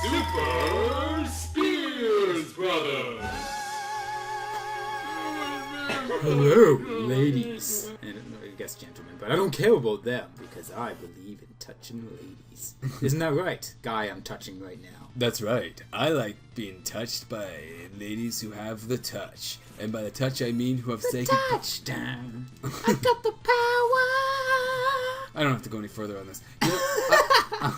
Super Spears Brothers! Hello, ladies. And I guess gentlemen, but I don't care about them because I believe in touching ladies. Isn't that right? Guy I'm touching right now. That's right. I like being touched by ladies who have the touch. And by the touch, I mean who have sacred... Touchdown! I got the power! I don't have to go any further on this. You know,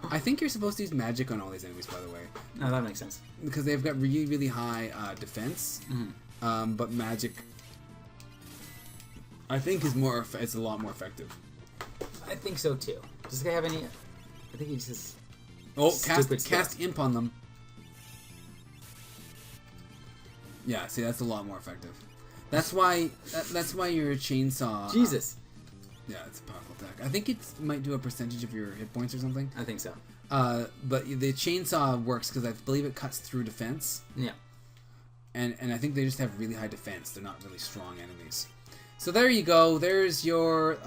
I think you're supposed to use magic on all these enemies, by the way. No, that makes sense. Because they've got really, really high defense. Mm-hmm. But magic, I think, is it's a lot more effective. I think so too. Does this guy have any? I think he just has. Oh, stupid cast imp on them. Yeah, see, that's a lot more effective. That's why your chainsaw. Jesus. Yeah, it's a powerful attack. I think it might do a percentage of your hit points or something. I think so. But the chainsaw works because I believe it cuts through defense. Yeah. And I think they just have really high defense. They're not really strong enemies. So there you go. There's your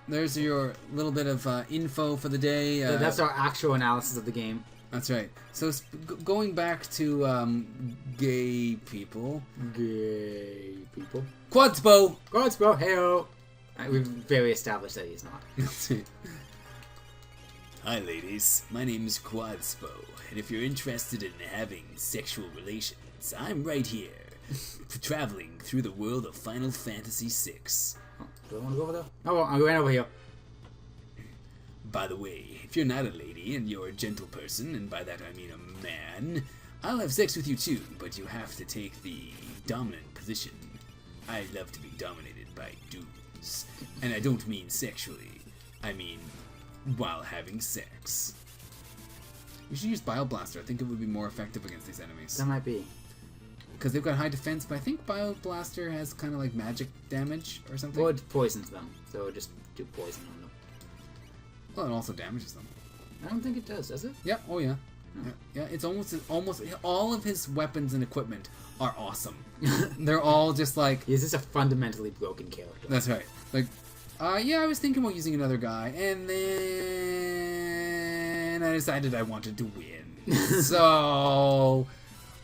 little bit of info for the day. That's our actual analysis of the game. That's right. So going back to gay people. Gay people. Quadspo! Quadspo, hey-o! We've very established that he's not. That's it. Hi ladies, my name is Quadspo, and if you're interested in having sexual relations, I'm right here, traveling through the world of Final Fantasy VI. Oh, do I want to go over there? Oh, well, I'm going over here. By the way, if you're not a lady and you're a gentle person, and by that I mean a man, I'll have sex with you too, but you have to take the dominant position. I love to be dominated by dudes, and I don't mean sexually, I mean while having sex. You should use Bioblaster. I think it would be more effective against these enemies. That might be. Because they've got high defense, but I think Bioblaster has kind of like magic damage or something. Well, it poisons them, so just do poison on them. Well, it also damages them. I don't think it does it? Yeah, oh yeah. Yeah, it's almost all of his weapons and equipment are awesome. They're all just like... He's just a fundamentally broken character. That's right. Like, yeah, I was thinking about using another guy, and then I decided I wanted to win. So,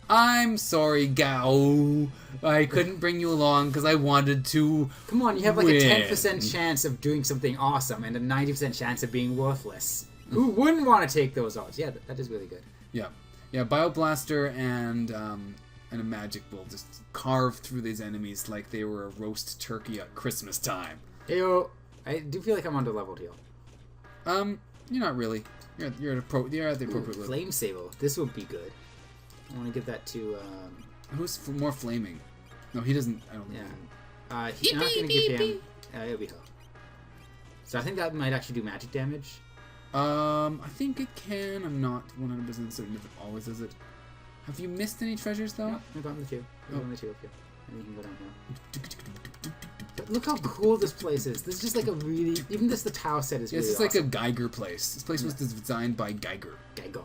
I'm sorry, Gao. I couldn't bring you along because I wanted to Come on, you have like win. a 10% chance of doing something awesome and a 90% chance of being worthless. Who wouldn't want to take those odds? Yeah, that is really good. Yeah. Yeah, Bioblaster and a magic will just carve through these enemies like they were a roast turkey at Christmas time. Heyo, I do feel like I'm under-leveled here. You're not really. You're at the appropriate level. Flame Saber. This would be good. I want to give that to, Who's more flaming? No, he doesn't. I don't yeah. know. I'm not going to give him... it'll be her. So I think that might actually do magic damage. I think it can. I'm not 100% certain if it always does it. Have you missed any treasures, though? No, I've gotten the two. I've gotten the two up here. And you can go down here. But look how cool this place is. This is just like a really... Even the tower set is really it's awesome. like a Geiger place. This place was designed by Geiger. Geiger.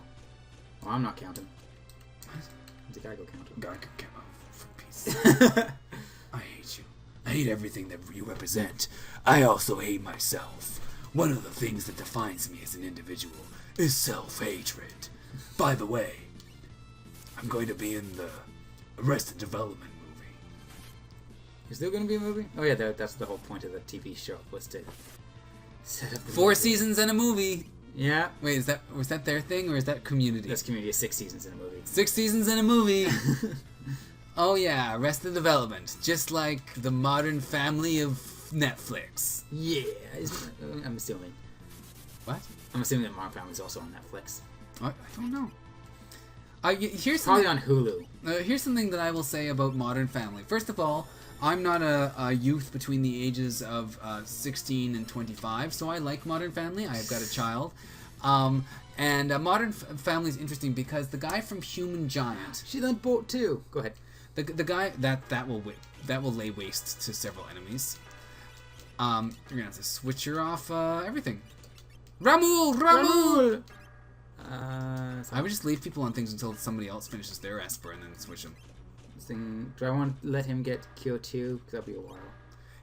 Well, I'm not counting. It's a Geiger counter. Geiger came out for peace. I hate you. I hate everything that you represent. I also hate myself. One of the things that defines me as an individual is self-hatred. By the way, I'm going to be in the Arrested Development movie. Is there going to be a movie? Oh yeah, that's the whole point of the TV show, was to set up the 4 movie. seasons and a movie. Yeah. Wait, was that their thing or is that Community? That's Community is 6 seasons in a movie. 6 seasons and a movie. Oh yeah, Arrested Development, just like the Modern Family of Netflix. Yeah, I'm assuming. What? I'm assuming that Modern Family is also on Netflix. I don't know. Here's Probably something, on Hulu. here's something that I will say about Modern Family. First of all, I'm not a youth between the ages of 16 and 25, so I like Modern Family. I have got a child. And Modern Family is interesting because the guy from Human Giant... She then bought two. Go ahead. The guy that will lay waste to several enemies. You're gonna have to switch her off everything. Ramul! I would just leave people on things until somebody else finishes their Esper and then switch them. Do I want to let him get Cure 2? Because that'll be a while.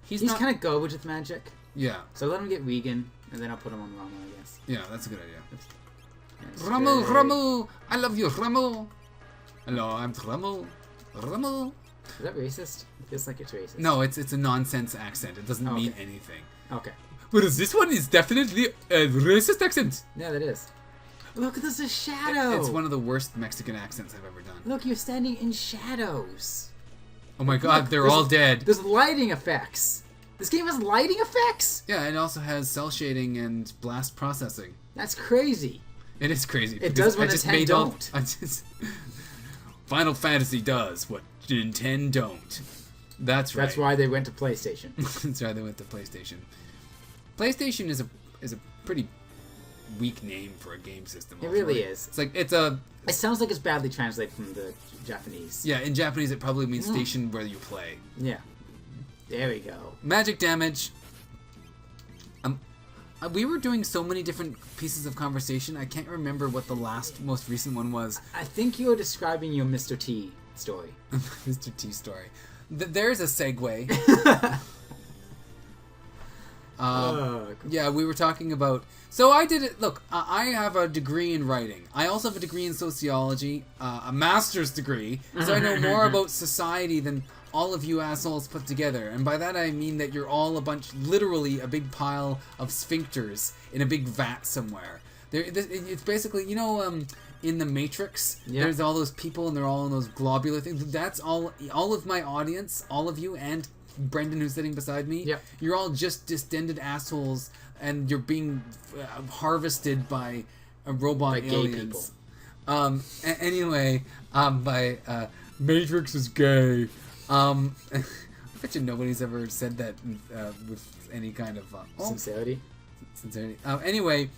He's kind of garbage with magic. Yeah. So let him get Regan, and then I'll put him on Rama, I guess. Yeah, that's a good idea. And Ramu, stay- Ramu, I love you, Ramu. Hello, I'm Ramu. Ramu. Is that racist? It feels like it's racist. No, it's a nonsense accent. It doesn't mean Okay. anything. Okay. Whereas this one is definitely a racist accent. Yeah, that is. Look, there's a shadow. It's one of the worst Mexican accents I've ever done. Look, you're standing in shadows. Oh my god, Look, they're there's- all dead. There's lighting effects. This game has lighting effects? Yeah, it also has cell shading and blast processing. That's crazy. It is crazy. It because does what I just Nintendo made don't. Final Fantasy does what Nintendo don't. That's right. That's why they went to PlayStation. That's why they went to PlayStation. PlayStation is a pretty weak name for a game system. It really ultimately. is. It's like it's a It sounds like it's badly translated from the Japanese. yeah. In Japanese, it probably means station where you play. Yeah. There we go. Magic damage. We were doing so many different pieces of conversation. I can't remember what the most recent one was. I think you're describing your Mr. T story. Mr. T story. There's a segue. Cool. Yeah, we were talking about. So I did it. Look, I have a degree in writing. I also have a degree in sociology, a master's degree. So I know more about society than all of you assholes put together. And by that I mean that you're all literally a big pile of sphincters in a big vat somewhere. It's basically, in the Matrix, Yeah. there's all those people and they're all in those globular things. That's all of my audience, all of you, and Brendan who's sitting beside me. Yep. You're all just distended assholes, and you're being harvested by robot By gay aliens. Anyway, by Matrix is gay. I bet you nobody's ever said that with any kind of Sincerity. sincerity. Anyway,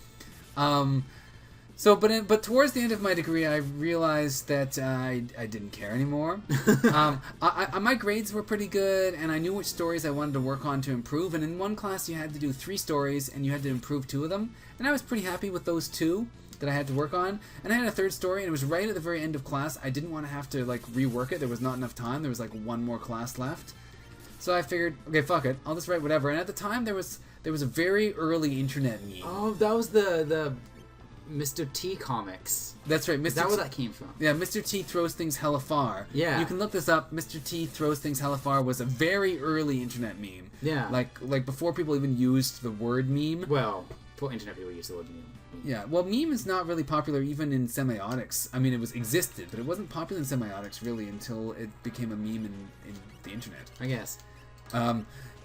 but towards the end of my degree, I realized that I didn't care anymore. My grades were pretty good, and I knew which stories I wanted to work on to improve. And in one class, you had to do 3 stories, and you had to improve 2 of them. And I was pretty happy with those 2 that I had to work on. And I had a 3rd story, and it was right at the very end of class. I didn't want to have to rework it. There was not enough time. There was 1 more class left. So I figured, okay, fuck it. I'll just write whatever. And at the time, there was a very early internet meme. Oh, that was the Mr. T comics. That's right, Is that where that came from? Yeah, Mr. T throws things hella far. Yeah. You can look this up. Mr. T throws things hella far was a very early internet meme. Yeah. Like before people even used the word meme. Well, for internet people use the word meme. Yeah. Well, meme is not really popular even in semiotics. I mean, it existed, but it wasn't popular in semiotics really until it became a meme in the internet. I guess.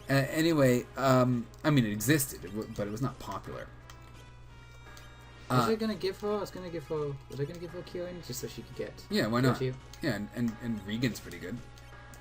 Anyway, I mean, it existed, but it was not popular. Was I gonna give her? Was I gonna give her Kieran just so she could get? Yeah, why go not? to you? Yeah, and Regan's pretty good.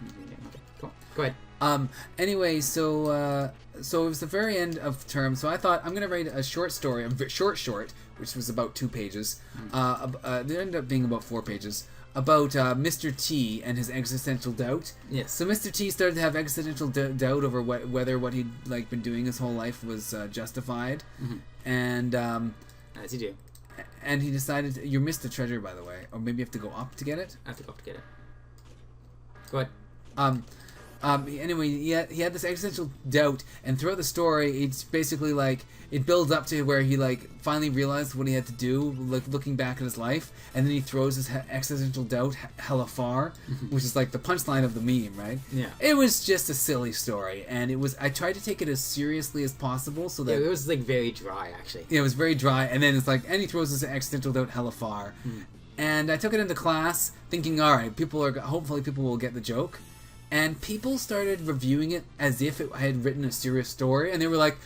Okay, cool. Go ahead. Anyway, so it was the very end of term, so I thought I'm gonna write a short story, short, which was about 2 pages. It ended up being about 4 pages about Mr. T and his existential doubt. Yes. So Mr. T started to have existential doubt over whether what he'd been doing his whole life was justified, and As you do. and he decided you missed the treasure, by the way, or maybe you have to go up to get it. I have to go up to get it. Go ahead. Anyway, he had this existential doubt, and throughout the story, it's basically it builds up to where he finally realized what he had to do, looking back at his life, and then he throws his existential doubt hella far, which is the punchline of the meme, right? Yeah. It was just a silly story, and I tried to take it as seriously as possible, so that Yeah, it was very dry actually. it was very dry, and then it's and he throws his existential doubt hella far, and I took it into class thinking, all right, hopefully people will get the joke. And people started reviewing it as if I had written a serious story, and they were like,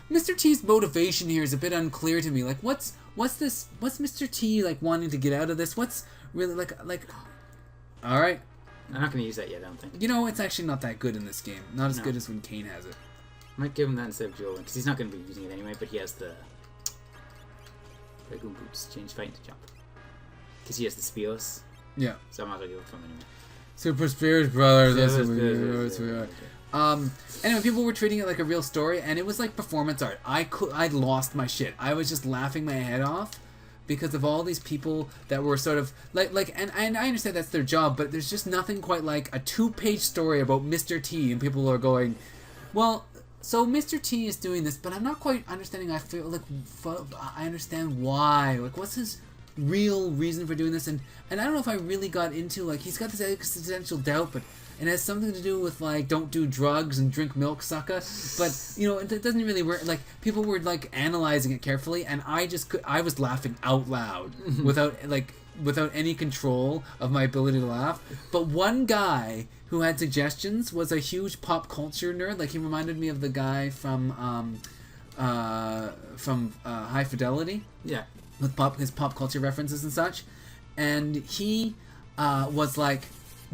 "Mr. T's motivation here is a bit unclear to me. What's Mr. T wanting to get out of this? What's really All right, I'm not gonna use that yet. I don't think. it's actually not that good in this game. Not as good as when Kane has it. I might give him that instead of Jillian because he's not gonna be using it anyway. But he has the Dragoon boots, change fighting to jump. Because he has the Spears, Yeah, so I might as well give it to him anyway. Super Spears brothers. That's what Spears, we are. Anyway, people were treating it like a real story, and it was like performance art. I lost my shit. I was just laughing my head off because of all these people that were sort of and I understand that's their job, but there's just nothing quite like a 2-page story about Mr. T, and people are going, well, So Mr. T is doing this, but I'm not quite understanding. I feel like I understand why. Like, what's his real reason for doing this? And I don't know if I really got into, like, he's got this existential doubt, but it has something to do with, like, don't do drugs and drink milk, sucker. But, you know, it doesn't really work. Like, people were, like, analyzing it carefully, and I was laughing out loud without any control of my ability to laugh. But one guy who had suggestions was a huge pop culture nerd. Like, he reminded me of the guy from High Fidelity. Yeah. With his pop culture references and such. And he was, like,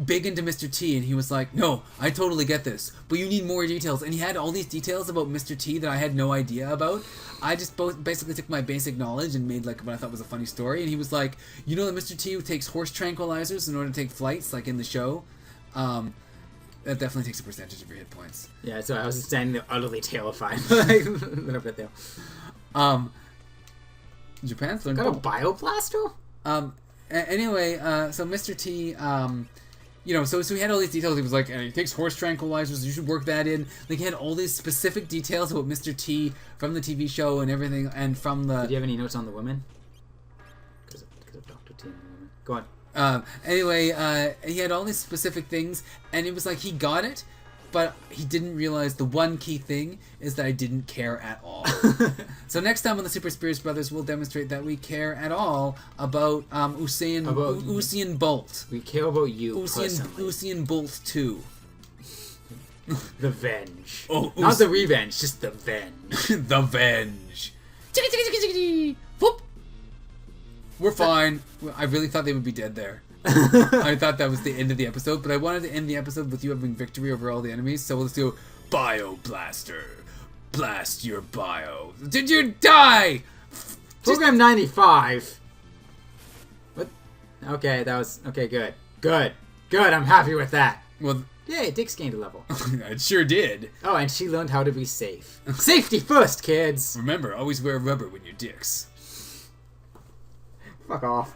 big into Mr. T, and he was like, no, I totally get this, but you need more details. And he had all these details about Mr. T that I had no idea about. I just basically took my basic knowledge and made, like, what I thought was a funny story. And he was like, you know that Mr. T takes horse tranquilizers in order to take flights, like in the show? That definitely takes a percentage of your hit points. Yeah, so I was standing there utterly terrified. Like, a little bit there. Japan's learned Got a bioblaster? Anyway, so Mr. T, you know, so he had all these details. He was like, he takes horse tranquilizers, you should work that in. Like, he had all these specific details about Mr. T from the TV show and everything, and from the... Did you have any notes on the women? Because of Dr. T and the women. Go on. Anyway, he had all these specific things, and it was like, he got it, but he didn't realize the one key thing is that I didn't care at all. So next time on the Super Spears Brothers, we'll demonstrate that we care at all about Usain Bolt. We care about you personally. Usain Bolt 2. The Venge. Oh, not the revenge, just the Venge. The Venge. Whoop. We're fine. I really thought they would be dead there. I thought that was the end of the episode, but I wanted to end the episode with you having victory over all the enemies, so let's do Bio Blaster. Blast your bio. Did you die? Program 95. What? Okay, that was... Okay, good. Good. I'm happy with that. Well... Yay, Dick's gained a level. It sure did. Oh, and she learned how to be safe. Safety first, kids! Remember, always wear rubber when you're dicks. Fuck off.